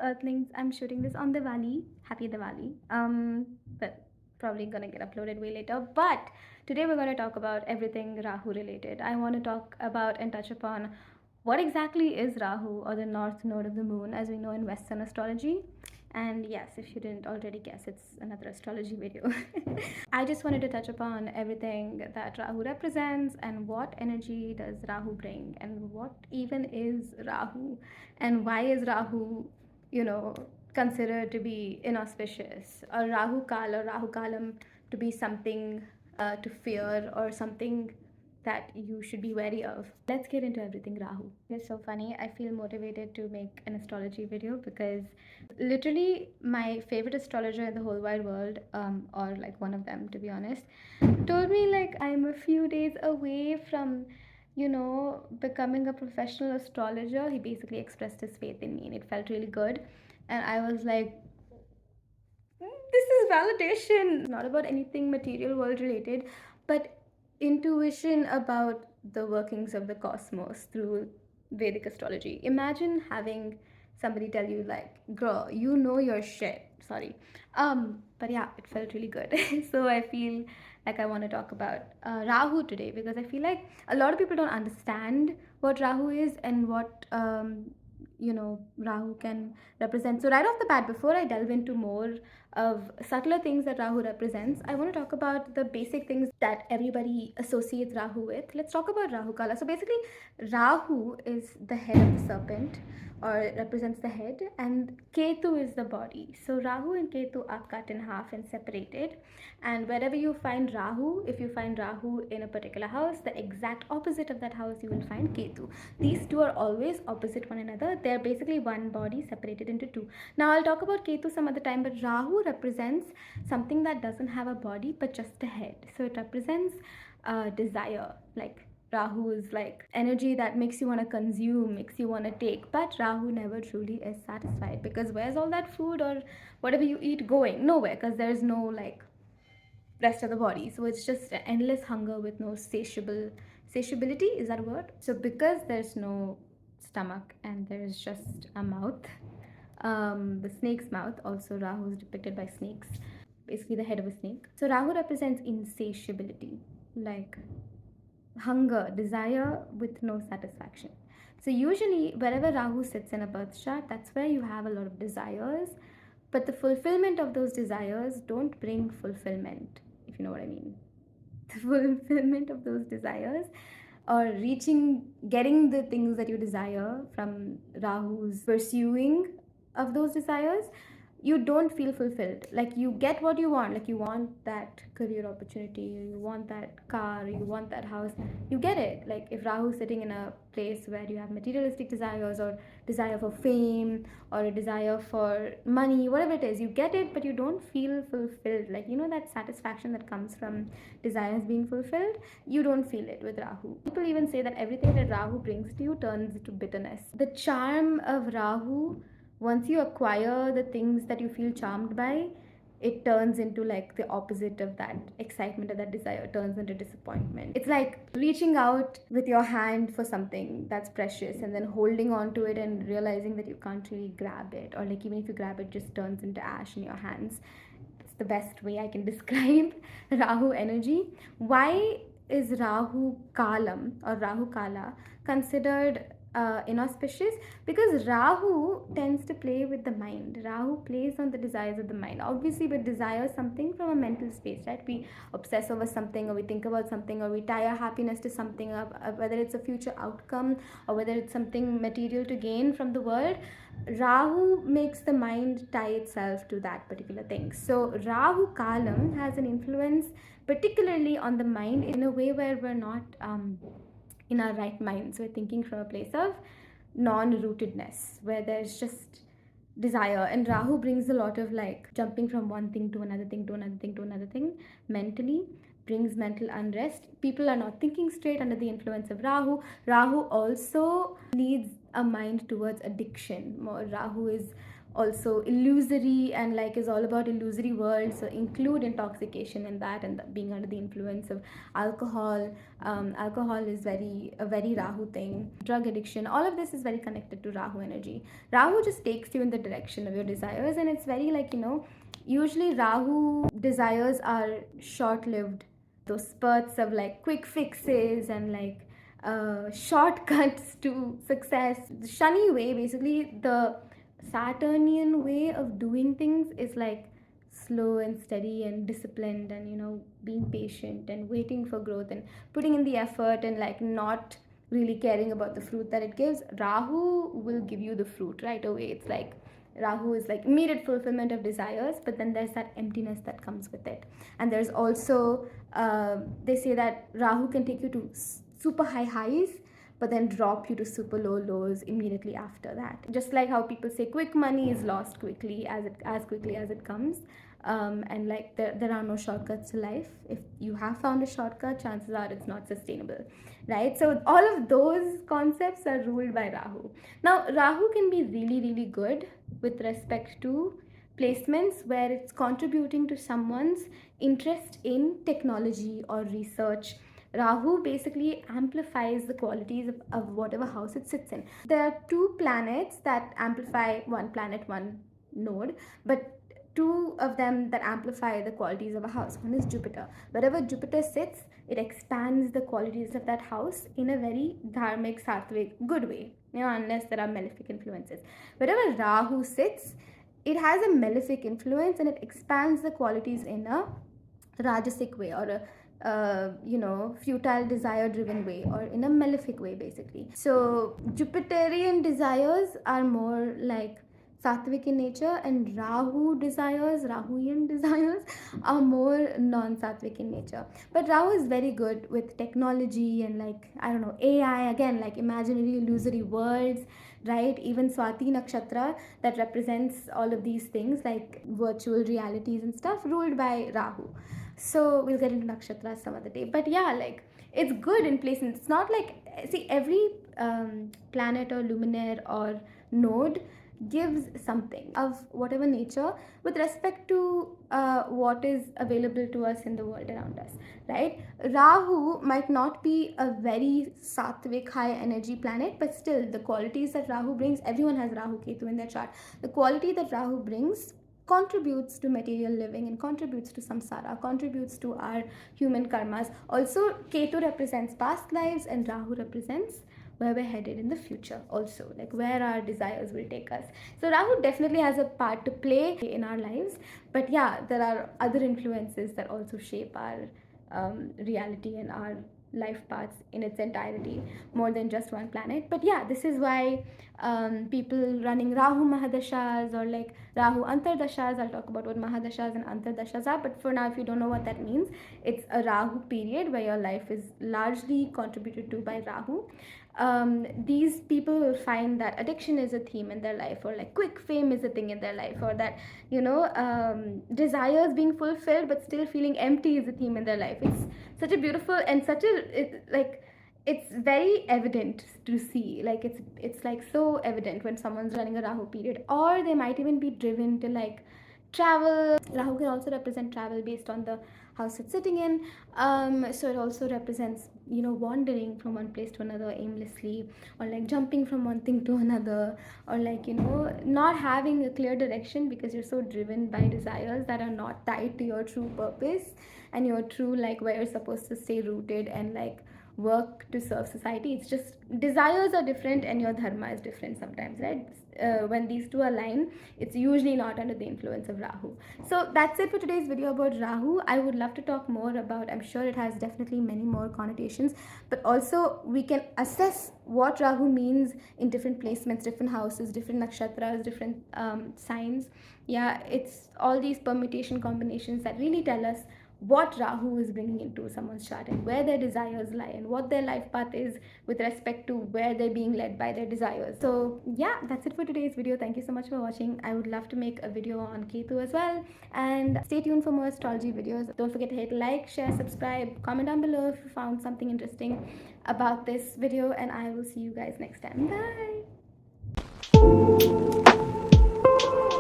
Earthlings. I'm shooting this on Diwali. Happy Diwali. But probably gonna get uploaded way later. But today we're gonna talk about everything Rahu related. I want to talk about and touch upon what exactly is Rahu, or the north node of the moon, as we know in Western astrology. And yes, if you didn't already guess, it's another astrology video. I just wanted to touch upon everything that Rahu represents and what energy does Rahu bring and what even is Rahu and why is Rahu, you know, considered to be inauspicious, or Rahu Kal or Rahu Kalam to be something to fear or something that you should be wary of. Let's get into everything Rahu. It's so funny. I feel motivated to make an astrology video because literally my favorite astrologer in the whole wide world, or like one of them to be honest, told me like I'm a few days away from, becoming a professional astrologer. He basically expressed his faith in me and it felt really good. And I was like, this is validation. It's not about anything material world related, but intuition about the workings of the cosmos through Vedic astrology. Imagine having somebody tell you like, girl, you know your shit. Sorry. But yeah, it felt really good. So I feel like I want to talk about Rahu today because I feel like a lot of people don't understand what Rahu is and what Rahu can represent. So right off the bat, before I delve into more of subtler things that Rahu represents, I want to talk about the basic things that everybody associates Rahu with. Let's talk about Rahu Kala. So basically, Rahu is the head of the serpent, or represents the head, and Ketu is the body. So Rahu and Ketu are cut in half and separated. And wherever you find Rahu, if you find Rahu in a particular house, the exact opposite of that house you will find Ketu. These two are always opposite one another. They're basically one body separated into two. Now I'll talk about Ketu some other time, but Rahu represents something that doesn't have a body but just a head. So it represents desire. Like Rahu is like energy that makes you want to consume, makes you want to take, but Rahu never truly is satisfied, because where's all that food or whatever you eat going? Nowhere, because there's no like rest of the body. So it's just an endless hunger with no satiability, is that a word? So because there's no stomach and there's just a mouth, the snake's mouth, also Rahu is depicted by snakes, basically the head of a snake. So Rahu represents insatiability, like hunger, desire with no satisfaction. So usually wherever Rahu sits in a birth chart, that's where you have a lot of desires, but the fulfillment of those desires don't bring fulfillment, if you know what I mean. The fulfillment of those desires, or getting the things that you desire from Rahu's pursuing of those desires, you don't feel fulfilled. Like you get what you want, like you want that career opportunity, or you want that car, or you want that house, you get it. Like if Rahu's sitting in a place where you have materialistic desires, or desire for fame, or a desire for money, whatever it is, you get it, but you don't feel fulfilled. Like, that satisfaction that comes from desires being fulfilled, you don't feel it with Rahu. People even say that everything that Rahu brings to you turns into bitterness. The charm of Rahu, once you acquire the things that you feel charmed by, it turns into like the opposite of that excitement, or that desire turns into disappointment. It's like reaching out with your hand for something that's precious and then holding on to it and realizing that you can't really grab it, or like even if you grab it, just turns into ash in your hands. It's the best way I can describe Rahu energy. Why is Rahu Kalam or Rahu Kala considered inauspicious? Because Rahu tends to play with the mind. Rahu plays on the desires of the mind. Obviously, we desire something from a mental space, right? We obsess over something, or we think about something, or we tie our happiness to something, whether it's a future outcome or whether it's something material to gain from the world. Rahu makes the mind tie itself to that particular thing. So Rahu Kalam has an influence particularly on the mind in a way where we're not in our right minds. We're thinking from a place of non-rootedness, where there's just desire. And Rahu brings a lot of like jumping from one thing to another thing to another thing to another thing mentally, brings mental unrest. People are not thinking straight under the influence of Rahu. Rahu also leads a mind towards addiction. More Rahu is also illusory and like is all about illusory world, so include intoxication in that, and being under the influence of alcohol. Alcohol is a very Rahu thing. Drug addiction, all of this is very connected to Rahu energy. Rahu just takes you in the direction of your desires, and it's very like, usually Rahu desires are short-lived. Those spurts of like quick fixes and like shortcuts to success. The Shani way, basically the Saturnian way of doing things, is like slow and steady and disciplined, and being patient and waiting for growth and putting in the effort and like not really caring about the fruit that it gives. Rahu will give you the fruit right away. It's like Rahu is like immediate fulfillment of desires, but then there's that emptiness that comes with it. And there's also, they say that Rahu can take you to super high highs, but then drop you to super low lows immediately after that. Just like how people say quick money is lost quickly as quickly as it comes. And like there are no shortcuts to life. If you have found a shortcut, chances are it's not sustainable, right? So all of those concepts are ruled by Rahu. Now Rahu can be really, really good with respect to placements where it's contributing to someone's interest in technology or research. Rahu basically amplifies the qualities of whatever house it sits in. There are two planets that amplify one planet, one node, but two of them that amplify the qualities of a house. One is Jupiter. Wherever Jupiter sits, it expands the qualities of that house in a very dharmic, sattvic, good way, unless there are malefic influences. Wherever Rahu sits, it has a malefic influence and it expands the qualities in a rajasic way, or a futile desire driven way, or in a malefic way basically. So Jupiterian desires are more like sattvic in nature, and Rahuian desires are more non-sattvic in nature. But Rahu is very good with technology and like, AI, again, like imaginary illusory worlds, right? Even Swati Nakshatra that represents all of these things like virtual realities and stuff, ruled by Rahu. So we'll get into nakshatras some other day. But yeah, like it's good in places. It's not like, see, every planet or luminaire or node gives something of whatever nature with respect to what is available to us in the world around us, right? Rahu might not be a very sattvic high energy planet, but still the qualities that Rahu brings, everyone has Rahu Ketu in their chart. The quality that Rahu brings contributes to material living and contributes to samsara, contributes to our human karmas. Also, Ketu represents past lives and Rahu represents where we're headed in the future, also like where our desires will take us. So Rahu definitely has a part to play in our lives, but yeah, there are other influences that also shape our reality and our life paths in its entirety, more than just one planet. But yeah, this is why people running Rahu Mahadashas or like Rahu Antardashas, I'll talk about what Mahadashas and Antardashas are, but for now, if you don't know what that means, it's a Rahu period where your life is largely contributed to by Rahu. These people will find that addiction is a theme in their life, or like quick fame is a thing in their life, or that desires being fulfilled but still feeling empty is a theme in their life. It's such a beautiful and it's very evident to see, like it's like so evident when someone's running a Rahu period. Or they might even be driven to like travel. Rahu can also represent travel based on the house it's sitting in. So it also represents wandering from one place to another aimlessly, or like jumping from one thing to another, or like not having a clear direction because you're so driven by desires that are not tied to your true purpose and your true, like, where you're supposed to stay rooted and like work to serve society. It's just desires are different and your dharma is different sometimes, right? When these two align, it's usually not under the influence of Rahu. So that's it for today's video about Rahu. I would love to talk more about, I'm sure it has definitely many more connotations, but also we can assess what Rahu means in different placements, different houses, different nakshatras, different signs. Yeah, it's all these permutation combinations that really tell us what Rahu is bringing into someone's chart and where their desires lie and what their life path is with respect to where they're being led by their desires. So yeah, that's it for today's video. Thank you so much for watching. I would love to make a video on Ketu as well, and stay tuned for more astrology videos. Don't forget to hit like, share, subscribe, comment down below if you found something interesting about this video, and I will see you guys next time. Bye.